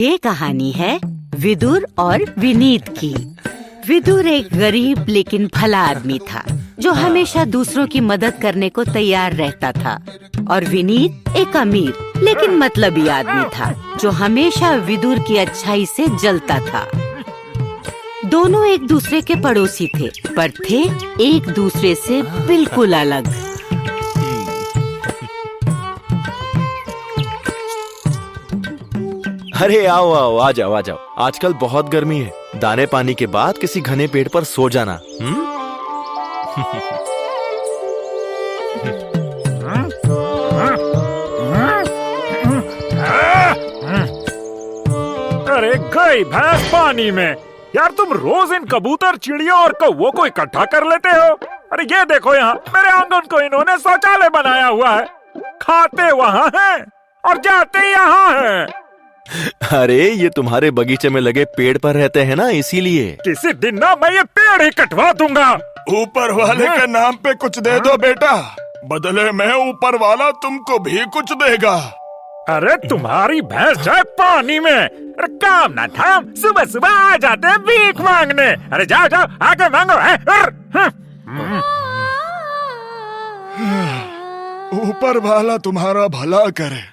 ये कहानी है विदुर और विनीत की। विदुर एक गरीब लेकिन भला आदमी था जो हमेशा दूसरों की मदद करने को तैयार रहता था, और विनीत एक अमीर लेकिन मतलबी आदमी था जो हमेशा विदुर की अच्छाई से जलता था। दोनों एक दूसरे के पड़ोसी थे, पर थे एक दूसरे से बिल्कुल अलग। अरे आओ आओ, आ जाओ आ जाओ। आजकल बहुत गर्मी है, दाने पानी के बाद किसी घने पेड़ पर सो जाना। अरे गई भैंस पानी में। यार तुम रोज इन कबूतर, चिड़ियों और कौवों को इकट्ठा कर लेते हो। अरे ये देखो, यहाँ मेरे आंगन को इन्होंने शौचालय बनाया हुआ है। खाते वहाँ हैं और जाते यहाँ हैं। अरे ये तुम्हारे बगीचे में लगे पेड़ पर रहते हैं ना, इसीलिए। किसी दिन ना मैं ये पेड़ ही कटवा दूंगा। ऊपर वाले के नाम पे कुछ दे दो बेटा, बदले में ऊपर वाला तुमको भी कुछ देगा। अरे तुम्हारी भैंस जाए पानी में। अरे काम ना था, सुबह सुबह आ जाते हैं भीख मांगने। अरे जाओ जाओ आके मांगो। ऊपर वाला तुम्हारा भला करे।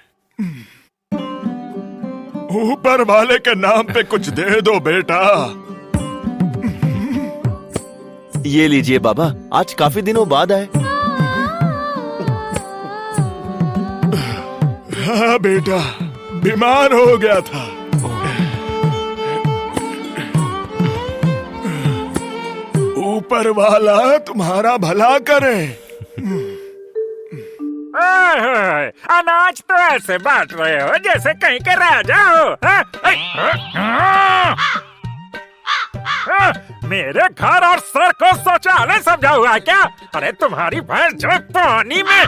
ऊपर वाले के नाम पे कुछ दे दो बेटा। ये लीजिए बाबा, आज काफी दिनों बाद आए। हाँ बेटा, बीमार हो गया था। ऊपर वाला तुम्हारा भला करे। अनाज तो ऐसे बांट रहे हो जैसे कहीं के राजा हो। मेरे घर और सर को शौचालय समझा हुआ है क्या? अरे तुम्हारी भैंस जो पानी में।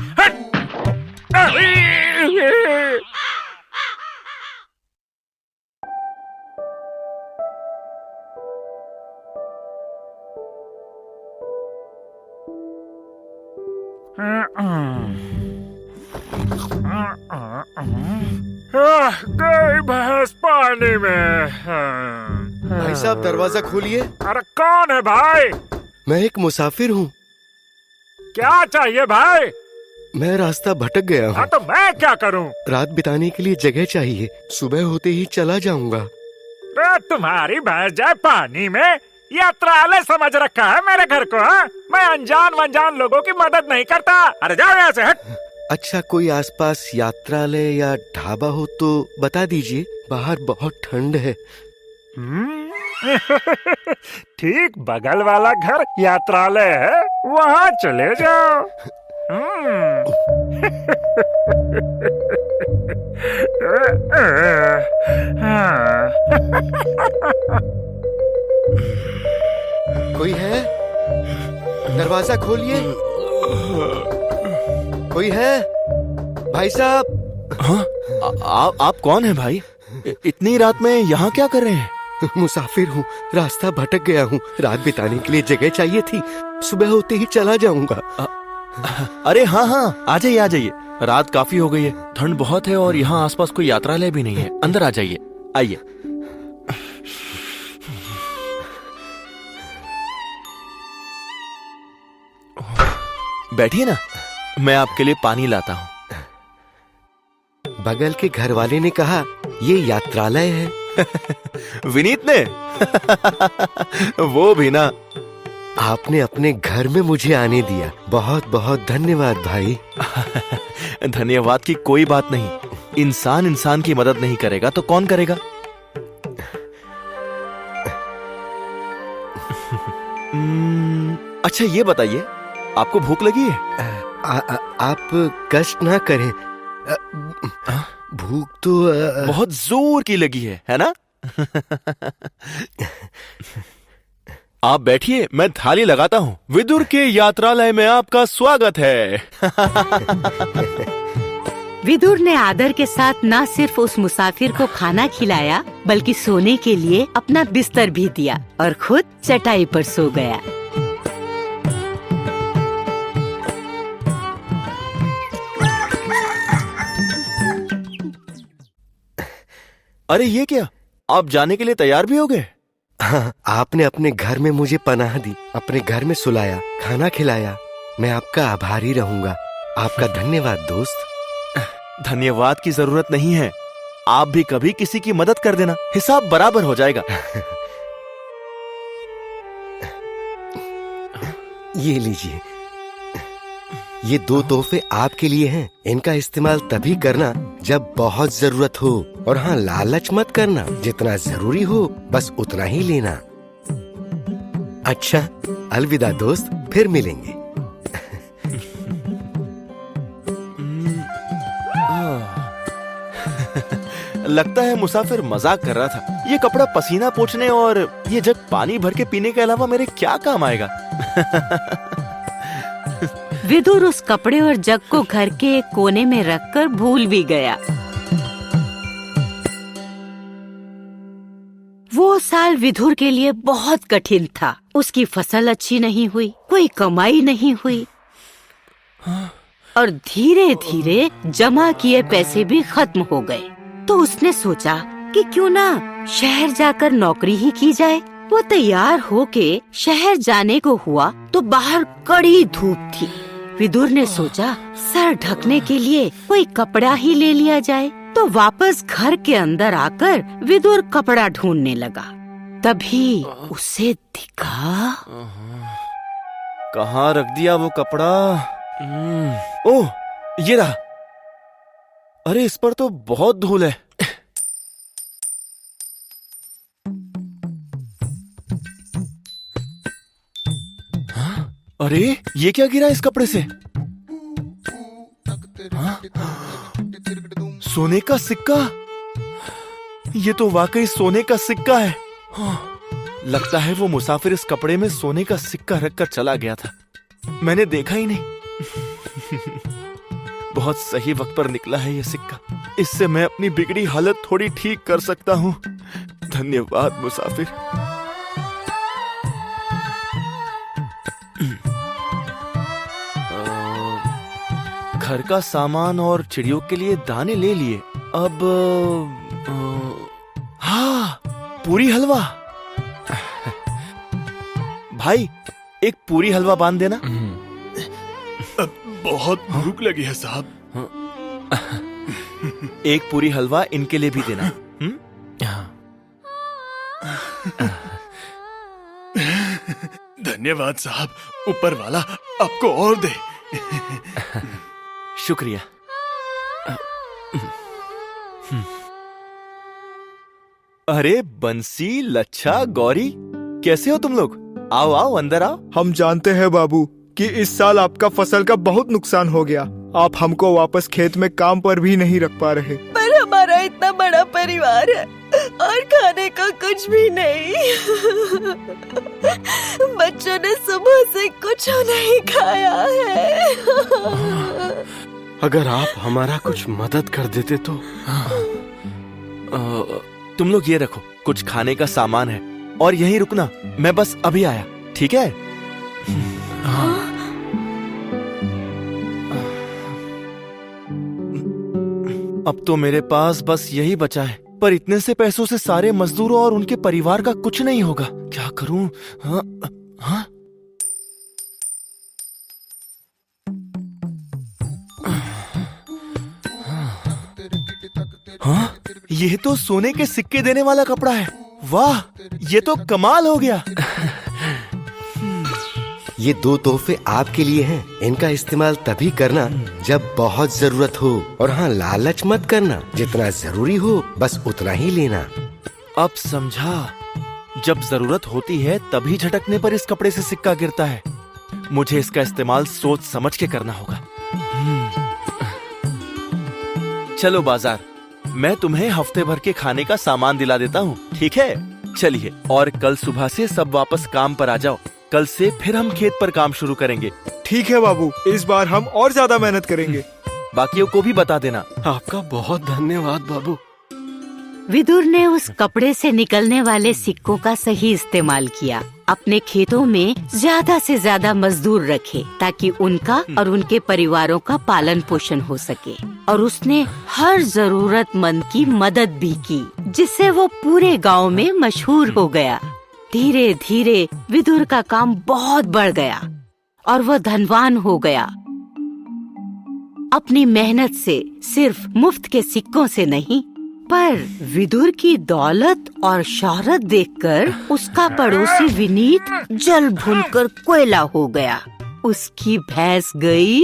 गई भैंस पानी में। भाई साहब दरवाजा खोलिए। अरे कौन है भाई? मैं एक मुसाफिर हूँ। क्या चाहिए भाई? मैं रास्ता भटक गया हूँ। हाँ तो मैं क्या करूँ? रात बिताने के लिए जगह चाहिए, सुबह होते ही चला जाऊंगा। तुम्हारी भैंस जाए पानी में, यात्रालय समझ रखा है मेरे घर को? हाँ? मैं अनजान वनजान लोगों की मदद नहीं करता। अरे जाओ यहाँ से, हट। अच्छा, कोई आसपास यात्रालय या ढाबा हो तो बता दीजिए, बाहर बहुत ठंड है। ठीक बगल वाला घर यात्रालय है, वहाँ चले जाओ। कोई है? दरवाजा खोलिए। कोई है? भाई साहब। हाँ, आप कौन हैं भाई? इतनी रात में यहाँ क्या कर रहे हैं? मुसाफिर हूँ, रास्ता भटक गया हूँ। रात बिताने के लिए जगह चाहिए थी, सुबह होते ही चला जाऊंगा। अरे हाँ हाँ, आ जाइए आ जाइए। रात काफी हो गई है, ठंड बहुत है और यहाँ आसपास कोई यात्रालय भी नहीं है। अंदर आ जाइए, आइए। बैठिए ना, मैं आपके लिए पानी लाता हूँ। बगल के घर वाले ने कहा ये यात्रालय है। विनीत ने? वो भी ना। आपने अपने घर में मुझे आने दिया, बहुत बहुत धन्यवाद भाई। धन्यवाद की कोई बात नहीं। इंसान इंसान की मदद नहीं करेगा तो कौन करेगा? अच्छा ये बताइए, आपको भूख लगी है? आप कष्ट ना करें। भूख तो बहुत जोर की लगी है ना? आप बैठिए, मैं थाली लगाता हूँ। विदुर के यात्रालय में आपका स्वागत है। विदुर ने आदर के साथ न सिर्फ उस मुसाफिर को खाना खिलाया, बल्कि सोने के लिए अपना बिस्तर भी दिया और खुद चटाई पर सो गया। अरे ये क्या, आप जाने के लिए तैयार भी हो गए? हाँ, आपने अपने घर में मुझे पनाह दी, अपने घर में सुलाया, खाना खिलाया। मैं आपका आभारी रहूंगा। आपका धन्यवाद दोस्त। धन्यवाद की जरूरत नहीं है, आप भी कभी किसी की मदद कर देना, हिसाब बराबर हो जाएगा। ये लीजिए, ये 2 तोहफे आपके लिए हैं। इनका इस्तेमाल तभी करना जब बहुत जरूरत हो, और हाँ, लालच मत करना। जितना जरूरी हो बस उतना ही लेना। अच्छा, अलविदा दोस्त, फिर मिलेंगे। लगता है मुसाफिर मजाक कर रहा था। ये कपड़ा पसीना पोंछने और ये जग पानी भर के पीने के अलावा मेरे क्या काम आएगा? विदुर उस कपड़े और जग को घर के एक कोने में रखकर भूल भी गया। वो साल विदुर के लिए बहुत कठिन था। उसकी फसल अच्छी नहीं हुई, कोई कमाई नहीं हुई, और धीरे धीरे जमा किए पैसे भी खत्म हो गए। तो उसने सोचा कि क्यों ना शहर जाकर नौकरी ही की जाए। वो तैयार होके शहर जाने को हुआ तो बाहर कड़ी धूप थी। विदुर ने सोचा सर ढकने के लिए कोई कपड़ा ही ले लिया जाए। तो वापस घर के अंदर आकर विदुर कपड़ा ढूंढने लगा। तभी उसे दिखा। कहाँ रख दिया वो कपड़ा? ओह, ये रहा। अरे इस पर तो बहुत धूल है। हाँ? अरे ये क्या गिरा इस कपड़े से? हाँ? सोने का सिक्का। ये तो वाकई सोने का सिक्का है। हाँ, लगता है वो मुसाफिर इस कपड़े में सोने का सिक्का रखकर चला गया था, मैंने देखा ही नहीं। बहुत सही वक्त पर निकला है ये सिक्का। इससे मैं अपनी बिगड़ी हालत थोड़ी ठीक कर सकता हूँ। धन्यवाद मुसाफिर। घर का सामान और चिड़ियों के लिए दाने ले लिए। अब हाँ, पूरी हलवा। भाई, एक पूरी हलवा बांध देना। बहुत भूख लगी है साहब। एक पूरी हलवा इनके लिए भी देना। धन्यवाद साहब, ऊपर वाला आपको और दे। शुक्रिया। अरे बंसी, लच्छा, गौरी, कैसे हो तुम लोग? आओ आओ, अंदर आओ। हम जानते हैं बाबू कि इस साल आपका फसल का बहुत नुकसान हो गया। आप हमको वापस खेत में काम पर भी नहीं रख पा रहे। पर हमारा इतना बड़ा परिवार है और खाने का कुछ भी नहीं। बच्चों ने सुबह से कुछ नहीं खाया है। अगर आप हमारा कुछ मदद कर देते तो। तुम लोग ये रखो, कुछ खाने का सामान है, और यहीं रुकना, मैं बस अभी आया, ठीक है? अब तो मेरे पास बस यही बचा है, पर इतने से पैसों से सारे मजदूरों और उनके परिवार का कुछ नहीं होगा। क्या करूं? हाँ, हाँ? हाँ? ये तो सोने के सिक्के देने वाला कपड़ा है। वाह, ये तो कमाल हो गया। ये 2 तोहफे आपके लिए हैं। इनका इस्तेमाल तभी करना जब बहुत जरूरत हो, और हाँ, लालच मत करना। जितना जरूरी हो बस उतना ही लेना। अब समझा, जब जरूरत होती है तभी झटकने पर इस कपड़े से सिक्का गिरता है। मुझे इसका इस्तेमाल सोच समझ के करना होगा। चलो बाजार, मैं तुम्हें हफ्ते भर के खाने का सामान दिला देता हूँ, ठीक है? चलिए, और कल सुबह से सब वापस काम पर आ जाओ। कल से फिर हम खेत पर काम शुरू करेंगे। ठीक है बाबू, इस बार हम और ज्यादा मेहनत करेंगे। बाकियों को भी बता देना। आपका बहुत धन्यवाद बाबू। विदुर ने उस कपड़े से निकलने वाले सिक्कों का सही इस्तेमाल किया। अपने खेतों में ज्यादा से ज्यादा मजदूर रखे ताकि उनका और उनके परिवारों का पालन पोषण हो सके, और उसने हर जरूरतमंद की मदद भी की। जिससे वो पूरे गांव में मशहूर हो गया। धीरे धीरे विदुर का काम बहुत बढ़ गया और वो धनवान हो गया। अपनी मेहनत से सिर्फ मुफ्त के सिक्कों से नहीं, पर विदुर की दौलत और शोहरत देखकर उसका पड़ोसी विनीत जल भूनकर कोयला हो गया। उसकी भैंस गई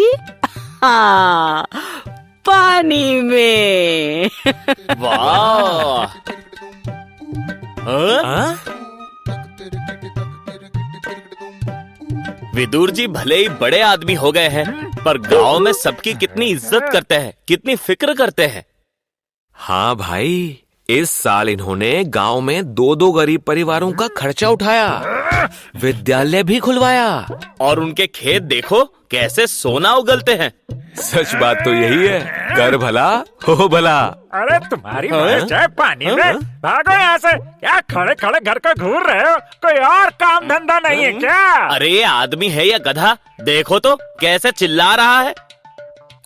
पानी में। वाह! विदुर जी भले ही बड़े आदमी हो गए हैं, पर गांव में सबकी कितनी इज्जत करते हैं, कितनी फिक्र करते हैं। हाँ भाई, इस साल इन्होंने गांव में 2-2 गरीब परिवारों का खर्चा उठाया, विद्यालय भी खुलवाया और उनके खेत देखो कैसे सोना उगलते हैं। सच बात तो यही है, कर भला हो भला। अरे तुम्हारी भैंस जाए पानी में, भागो यहाँ से। क्या खड़े खड़े घर का घूर रहे हो? कोई और काम धंधा नहीं है क्या? अरे ये आदमी है या गधा, देखो तो कैसे चिल्ला रहा है।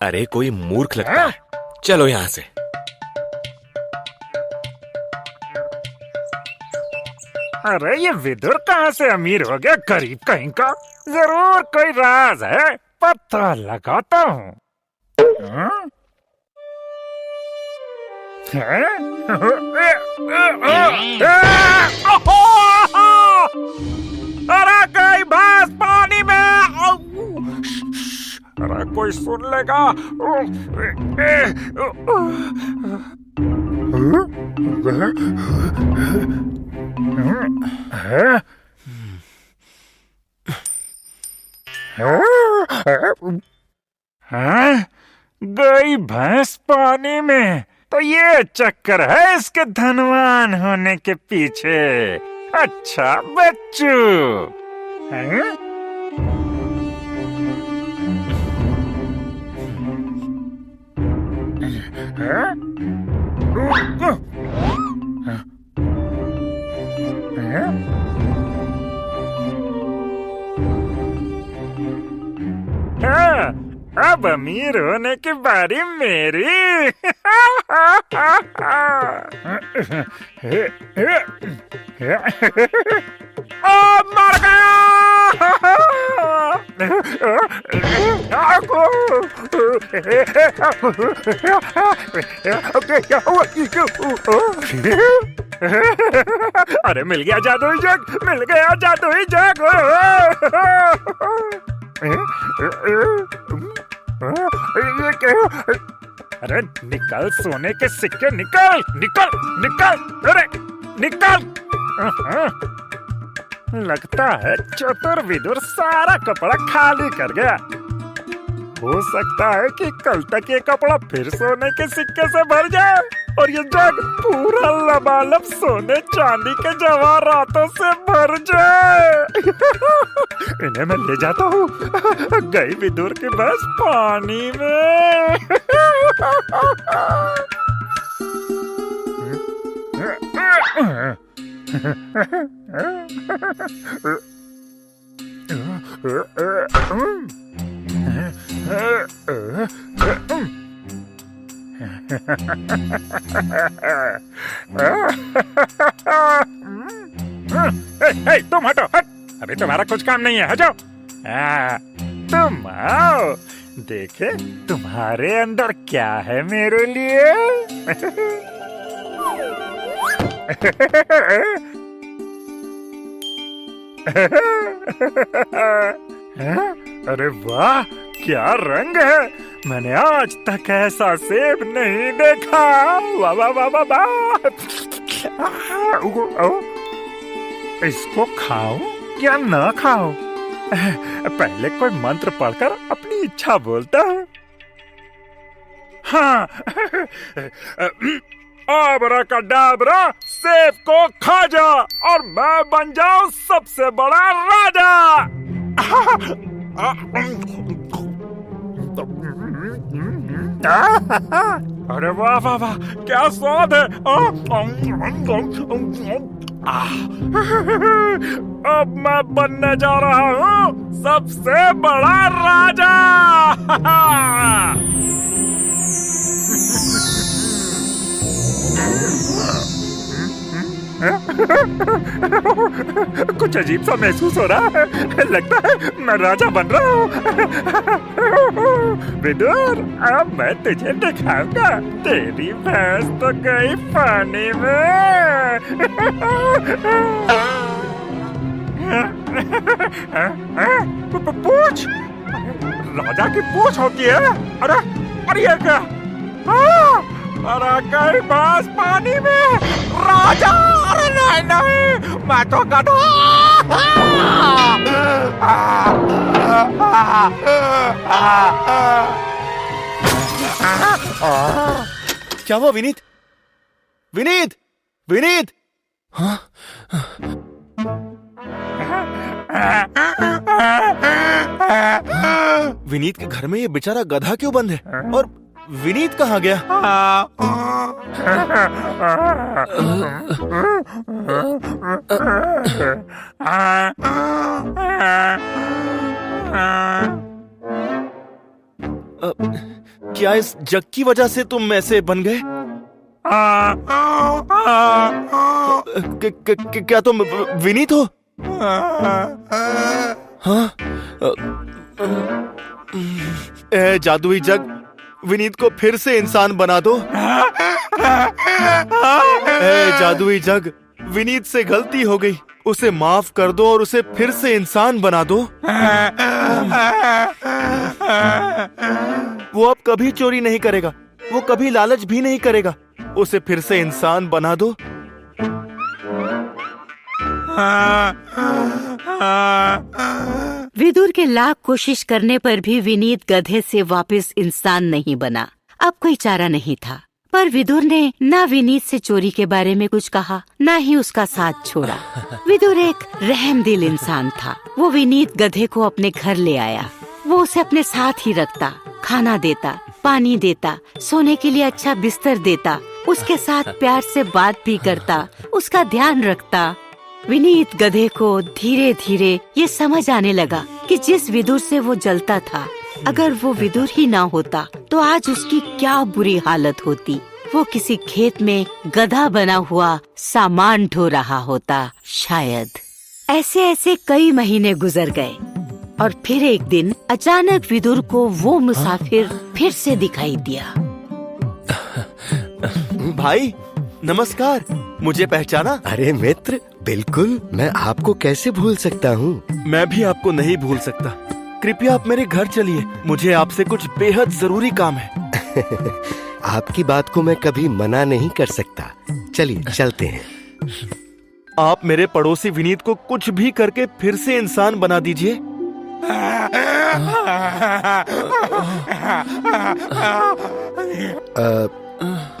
अरे कोई मूर्ख लगता है। चलो यहाँ से। अरे ये विदुर कहाँ से अमीर हो गया, गरीब कहीं का? जरूर कोई राज है, पता लगाता हूँ। अरे गई भैंस पानी में। अरे कोई सुन लेगा। गई भैंस पानी में, तो ये चक्कर है इसके धनवान होने के पीछे। अच्छा बच्चू। अब अमीर होने की बारी मेरी। मर अरे मिल गया जादुई जग, मिल गया जादुई जग। ये क्या? अरे निकल सोने के सिक्के, निकल निकल निकल, अरे निकल। लगता है चतुर विदुर सारा कपड़ा खाली कर गया। हो सकता है कि कल तक ये कपड़ा फिर सोने के सिक्के से भर जाए और ये जग पूरा लबालब सोने चांदी के जवाहरातों से भर जाए। इन्हें मैं ले जाता हूँ। गई विदुर की भैंस पानी में। तुम हटो, हट। अभी तुम्हारा कुछ काम नहीं है, हटो। तुम आओ, देखे तुम्हारे अंदर क्या है मेरे लिए। अरे वाह, क्या रंग है। मैंने आज तक ऐसा सेब नहीं देखा। वाह वाह वाह वाह वाह। इसको खाऊं या ना खाऊं? पहले कोई मंत्र पढ़कर अपनी इच्छा बोलता हूँ। हाँ। आबराकाडाबरा, सेब को खा जा और मैं बन जाऊं सबसे बड़ा राजा। अरे वाह वाह वाह, क्या स्वाद है। अब मैं बनने जा रहा हूँ सबसे बड़ा राजा। कुछ अजीब सा महसूस हो रहा है। लगता है मैं राजा बन रहा हूँ। विदुर, अब मैं तुझे दिखाऊंगा। तेरी भैंस तो गई पानी में। पूछ, राजा की पूछ होती है। अरे अरे ये क्या? अरे कई बास पानी में। राजा, अरे नहीं नहीं, मैं तो गधा। क्या हुआ विनीत? विनीत, विनीत! हाँ? विनीत के घर में ये बेचारा गधा क्यों बंद है? और विनीत कहाँ गया? क्या इस जग की वजह से तुम ऐसे बन गए? क्या तुम विनीत हो? हाँ? ए जादुई जग, विनीत को फिर से इंसान बना दो। ए जादुई जग, विनीत से गलती हो गई, उसे माफ कर दो और उसे फिर से इंसान बना दो। वो अब कभी चोरी नहीं करेगा, वो कभी लालच भी नहीं करेगा, उसे फिर से इंसान बना दो। विदुर के लाख कोशिश करने पर भी विनीत गधे से वापस इंसान नहीं बना। अब कोई चारा नहीं था, पर विदुर ने ना विनीत से चोरी के बारे में कुछ कहा, ना ही उसका साथ छोड़ा। विदुर एक रहमदिल इंसान था। वो विनीत गधे को अपने घर ले आया। वो उसे अपने साथ ही रखता, खाना देता, पानी देता, सोने के लिए अच्छा बिस्तर देता, उसके साथ प्यार से बात भी करता, उसका ध्यान रखता। विनीत गधे को धीरे धीरे ये समझ आने लगा कि जिस विदुर से वो जलता था, अगर वो विदुर ही ना होता तो आज उसकी क्या बुरी हालत होती। वो किसी खेत में गधा बना हुआ सामान ढो रहा होता शायद। ऐसे ऐसे कई महीने गुजर गए और फिर एक दिन अचानक विदुर को वो मुसाफिर फिर से दिखाई दिया। भाई नमस्कार, मुझे पहचाना? अरे मित्र, बिल्कुल, मैं आपको कैसे भूल सकता हूँ। मैं भी आपको नहीं भूल सकता। कृपया आप मेरे घर चलिए, मुझे आपसे कुछ बेहद जरूरी काम है। आपकी बात को मैं कभी मना नहीं कर सकता। चलिए चलते हैं। आप मेरे पड़ोसी विनीत को कुछ भी करके फिर से इंसान बना दीजिए।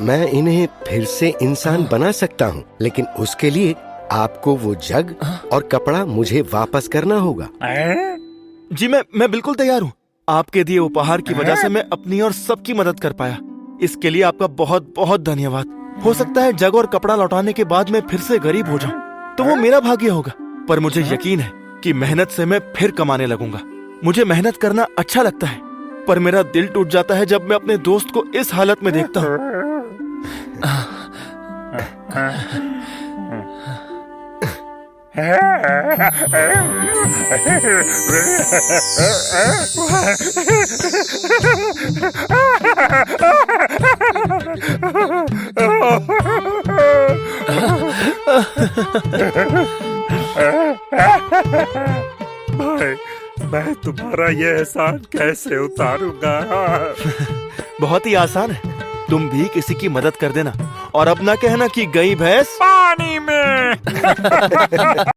मैं इन्हें फिर से इंसान बना सकता हूँ, लेकिन उसके लिए आपको वो जग और कपड़ा मुझे वापस करना होगा। जी मैं बिल्कुल तैयार हूँ। आपके दिए उपहार की वजह से मैं अपनी और सबकी मदद कर पाया। इसके लिए आपका बहुत बहुत धन्यवाद। हो सकता है जग और कपड़ा लौटाने के बाद मैं फिर से गरीब हो जाऊं, तो वो मेरा भाग्य होगा, पर मुझे यकीन है कि मेहनत से मैं फिर कमाने लगूंगा। मुझे मेहनत करना अच्छा लगता है, पर मेरा दिल टूट जाता है जब मैं अपने दोस्त को इस हालत में देखता हूँ। भाई, मैं तुम्हारा ये एहसान कैसे उतारूंगा? बहुत ही आसान है। तुम भी किसी की मदद कर देना और अब ना कहना कि गई भैंस पानी में।